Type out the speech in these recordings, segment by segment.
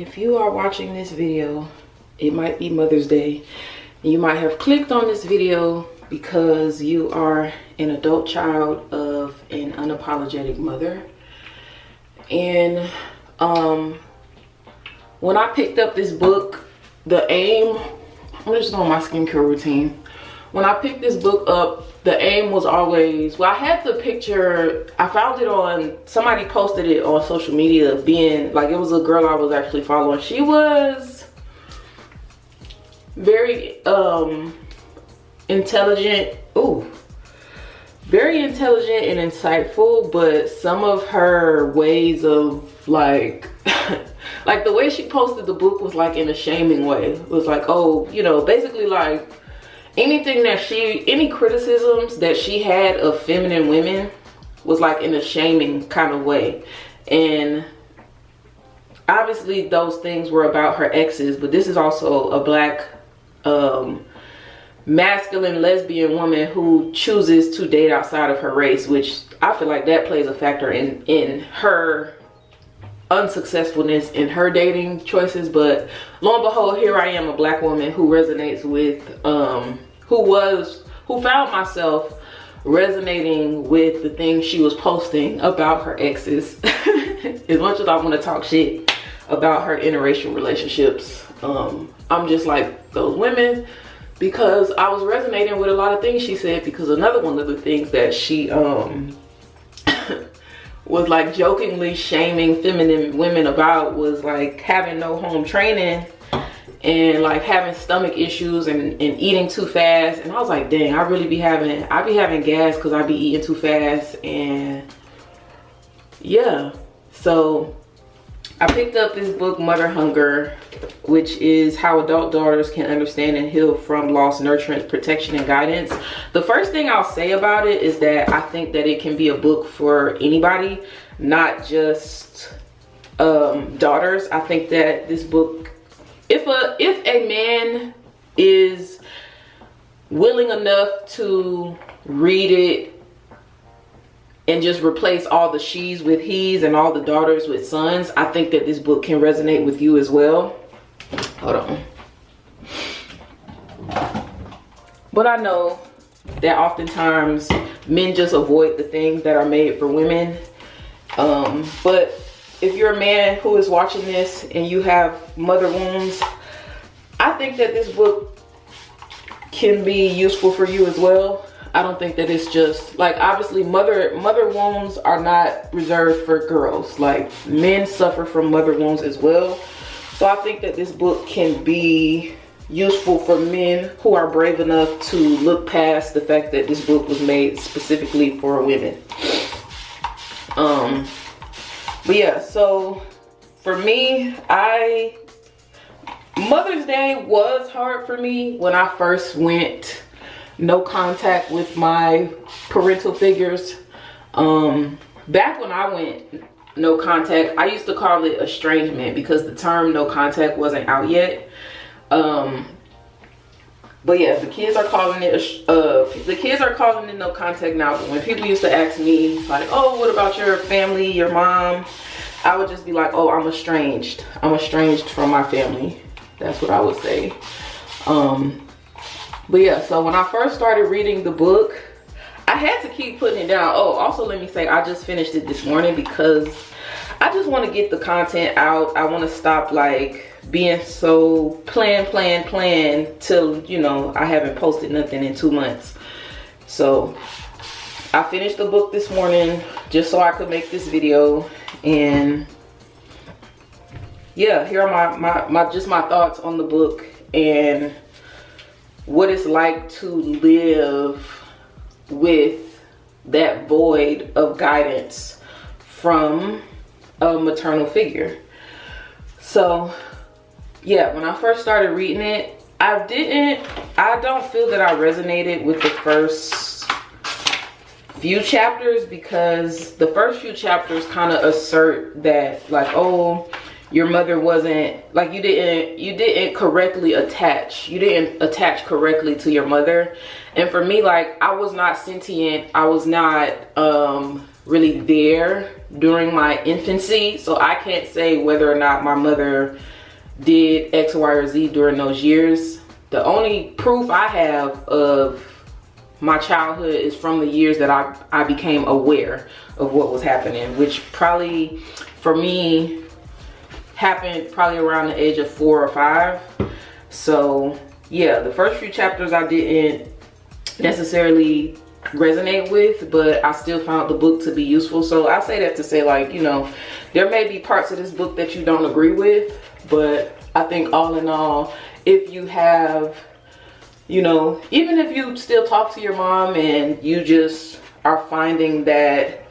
if you are watching this video, it might be Mother's Day. You might have clicked on this video because you are an adult child of an unapologetic mother. And when I picked up this book, the aim, I'm just on my skincare routine. When I picked this book up, the aim was always, well, I had the picture, I found it on, somebody posted it on social media, being like, it was a girl I was actually following. She was very intelligent, very intelligent and insightful, but some of her ways of like like the way she posted the book was like in a shaming way. It was like, oh, you know, basically like anything that any criticisms that she had of feminine women was like in a shaming kind of way. And obviously those things were about her exes, but this is also a black masculine lesbian woman who chooses to date outside of her race, which I feel like that plays a factor in her unsuccessfulness in her dating choices. But lo and behold, here I am, a black woman who resonates with who found myself resonating with the things she was posting about her exes. As much as I want to talk shit about her interracial relationships, I'm just like those women, because I was resonating with a lot of things she said. Because another one of the things that she was like jokingly shaming feminine women about was like having no home training and like having stomach issues and eating too fast. And I was like, dang, I be having gas because I be eating too fast. And yeah, so I picked up this book, Mother Hunger, which is how adult daughters can understand and heal from loss, nurturance, protection, and guidance. The first thing I'll say about it is that I think that it can be a book for anybody, not just daughters. I think that this book, if a man is willing enough to read it and just replace all the she's with he's and all the daughters with sons, I think that this book can resonate with you as well. Hold on. But I know that oftentimes men just avoid the things that are made for women. But if you're a man who is watching this and you have mother wounds, I think that this book can be useful for you as well. I don't think that it's just like, obviously mother wounds are not reserved for girls. Like, men suffer from mother wounds as well. So I think that this book can be useful for men who are brave enough to look past the fact that this book was made specifically for women. But yeah, so for me, Mother's Day was hard for me when I first went no contact with my parental figures. Back when I went no contact, I used to call it estrangement because the term no contact wasn't out yet. But yeah, the kids are calling it no contact now. But when people used to ask me like, oh, what about your family, your mom, I would just be like, oh, I'm estranged from my family. That's what I would say. But yeah, so when I first started reading the book, I had to keep putting it down. Oh, also let me say, I just finished it this morning because I just want to get the content out. I want to stop like being so plan till, you know, I haven't posted nothing in 2 months. So I finished the book this morning just so I could make this video. And yeah, here are my thoughts on the book and what it's like to live with that void of guidance from a maternal figure. So yeah, when I first started reading it, I don't feel that I resonated with the first few chapters, because the first few chapters kind of assert that like, oh, your mother wasn't like, you didn't correctly attach. You didn't attach correctly to your mother. And for me, like, I was not sentient. I was not really there during my infancy. So I can't say whether or not my mother did X, Y, or Z during those years. The only proof I have of my childhood is from the years that I became aware of what was happening, which probably for me happened probably around the age of 4 or 5. So yeah, the first few chapters I didn't necessarily resonate with, but I still found the book to be useful. So I say that to say, like, you know, there may be parts of this book that you don't agree with, but I think all in all, if you have, you know, even if you still talk to your mom and you just are finding that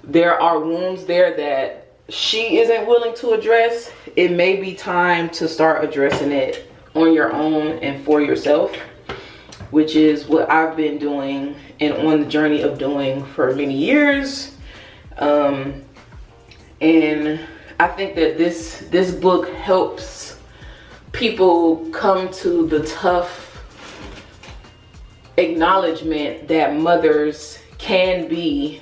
there are wounds there that she isn't willing to address, it may be time to start addressing it on your own and for yourself, which is what I've been doing and on the journey of doing for many years. And I think that this book helps people come to the tough acknowledgement that mothers can be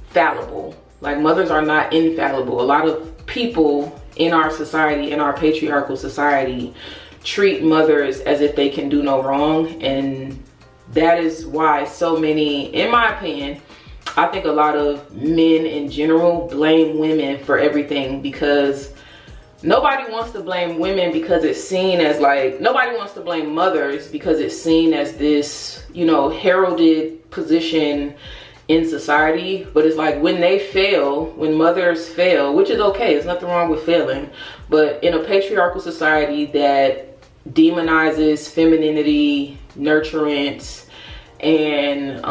fallible. Like, mothers are not infallible. A lot of people in our society, in our patriarchal society, treat mothers as if they can do no wrong, and that is why so many, in my opinion, I think a lot of men in general blame women for everything, because nobody wants to blame women because it's seen as, like, nobody wants to blame mothers because it's seen as this, you know, heralded position in society. But it's like, when they fail, when mothers fail, which is okay, there's nothing wrong with failing, but in a patriarchal society that demonizes femininity, nurturance, and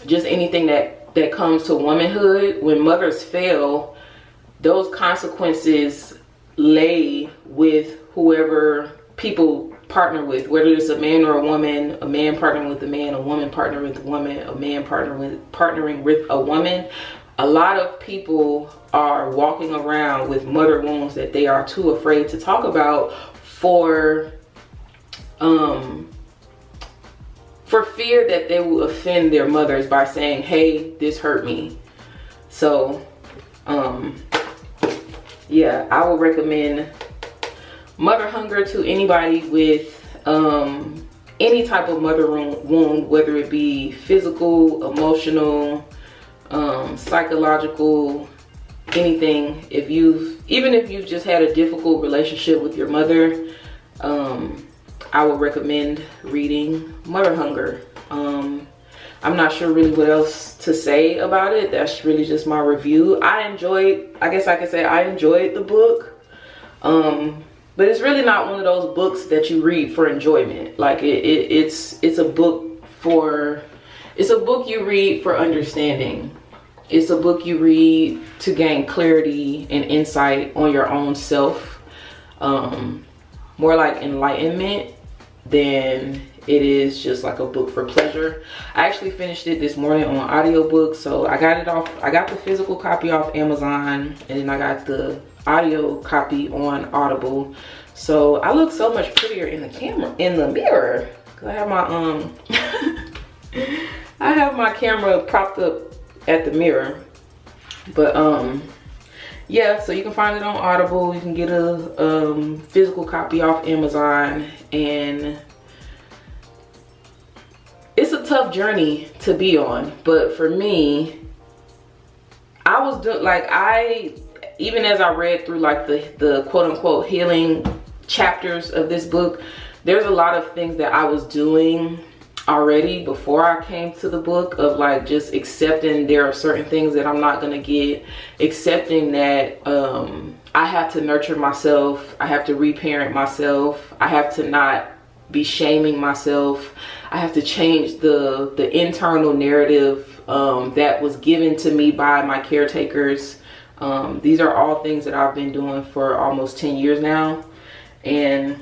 just anything that comes to womanhood, when mothers fail, those consequences lay with whoever people partner with, whether it's a man or a woman, a man partnering with a man, a woman partnering with a woman, a man partnering with a woman. A lot of people are walking around with mother wounds that they are too afraid to talk about for fear that they will offend their mothers by saying, hey, this hurt me. So yeah, I would recommend Mother Hunger to anybody with any type of mother wound, whether it be physical, emotional, psychological, anything. Even if you've just had a difficult relationship with your mother, I would recommend reading Mother Hunger. I'm not sure really what else to say about it. That's really just my review. I guess I could say I enjoyed the book. But it's really not one of those books that you read for enjoyment. Like, it's a book you read for understanding. It's a book you read to gain clarity and insight on your own self. More like enlightenment than it is just like a book for pleasure. I actually finished it this morning on audiobook. So I got the physical copy off Amazon, and then I got the audio copy on Audible. So I look so much prettier in the mirror, because I have my I have my camera propped up at the mirror. But yeah, so you can find it on Audible. You can get a physical copy off Amazon, and it's a tough journey to be on. But for me, I was doing, like, even as I read through like the quote unquote healing chapters of this book, there's a lot of things that I was doing already before I came to the book, of like just accepting there are certain things that I'm not gonna get, accepting that I have to nurture myself, I have to reparent myself, I have to not be shaming myself, I have to change the internal narrative that was given to me by my caretakers. These are all things that I've been doing for almost 10 years now. And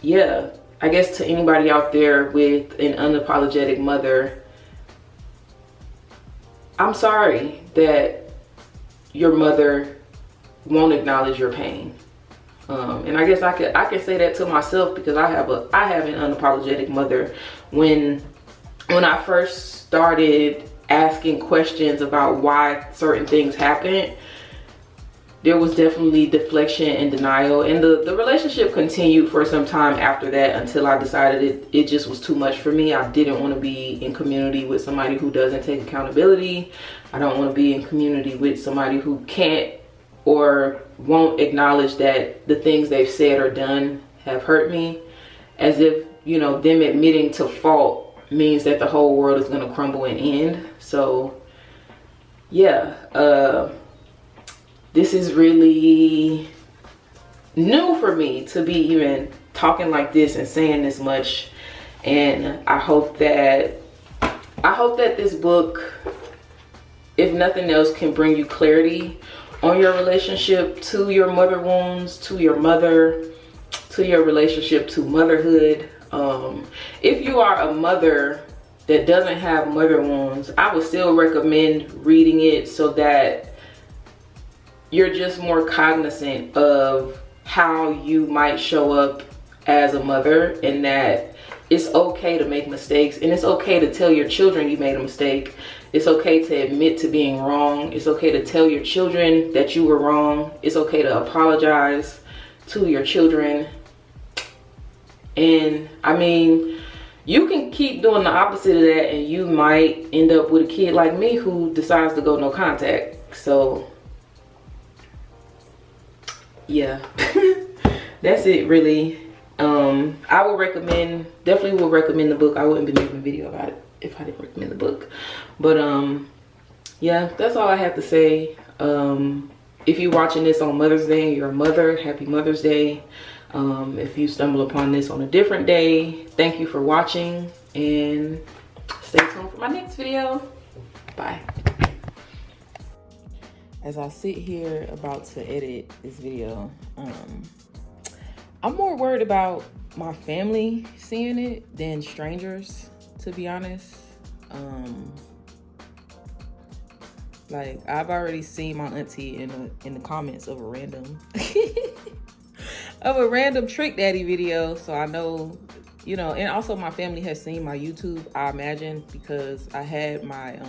yeah, I guess to anybody out there with an unapologetic mother, I'm sorry that your mother won't acknowledge your pain. And I guess I could say that to myself, because I have an unapologetic mother. When I first started asking questions about why certain things happened, there was definitely deflection and denial, and the relationship continued for some time after that until I decided it just was too much for me. I didn't want to be in community with somebody who doesn't take accountability. I don't want to be in community with somebody who can't or won't acknowledge that the things they've said or done have hurt me, as if, you know, them admitting to fault means that the whole world is going to crumble and end. So yeah, this is really new for me to be even talking like this and saying this much. And I hope that this book, if nothing else, can bring you clarity on your relationship to your mother wounds, to your mother, to your relationship to motherhood. If you are a mother that doesn't have mother wounds, I would still recommend reading it so that you're just more cognizant of how you might show up as a mother, and that it's okay to make mistakes, and it's okay to tell your children you made a mistake. It's okay to admit to being wrong. It's okay to tell your children that you were wrong. It's okay to apologize to your children. And I mean, you can keep doing the opposite of that and you might end up with a kid like me who decides to go no contact. So yeah, that's it really. I would recommend, definitely would recommend the book. I wouldn't be making a video about it if I didn't recommend the book. But yeah, that's all I have to say. If you're watching this on Mother's Day and you're a mother, happy Mother's Day. If you stumble upon this on a different day, thank you for watching, and stay tuned for my next video. Bye. As I sit here about to edit this video, I'm more worried about my family seeing it than strangers, to be honest. Like, I've already seen my auntie in the comments of a random Trick Daddy video, so I know, you know. And also my family has seen my YouTube, I imagine, because I had my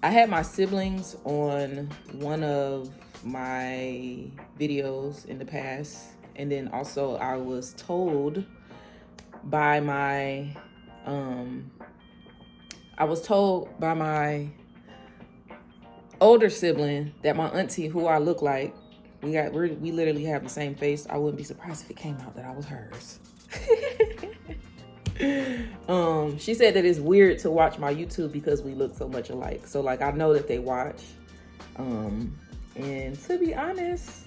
I had my siblings on one of my videos in the past, and then also I was told by my older sibling that my auntie, who I look like, we literally have the same face. I wouldn't be surprised if it came out that I was hers. She said that it's weird to watch my YouTube because we look so much alike. So like, I know that they watch. And to be honest,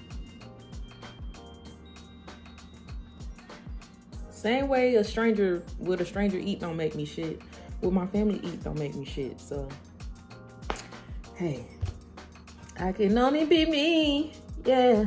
same way a stranger eat don't make me shit, what my family eat don't make me shit. So hey, I can only be me. Yeah.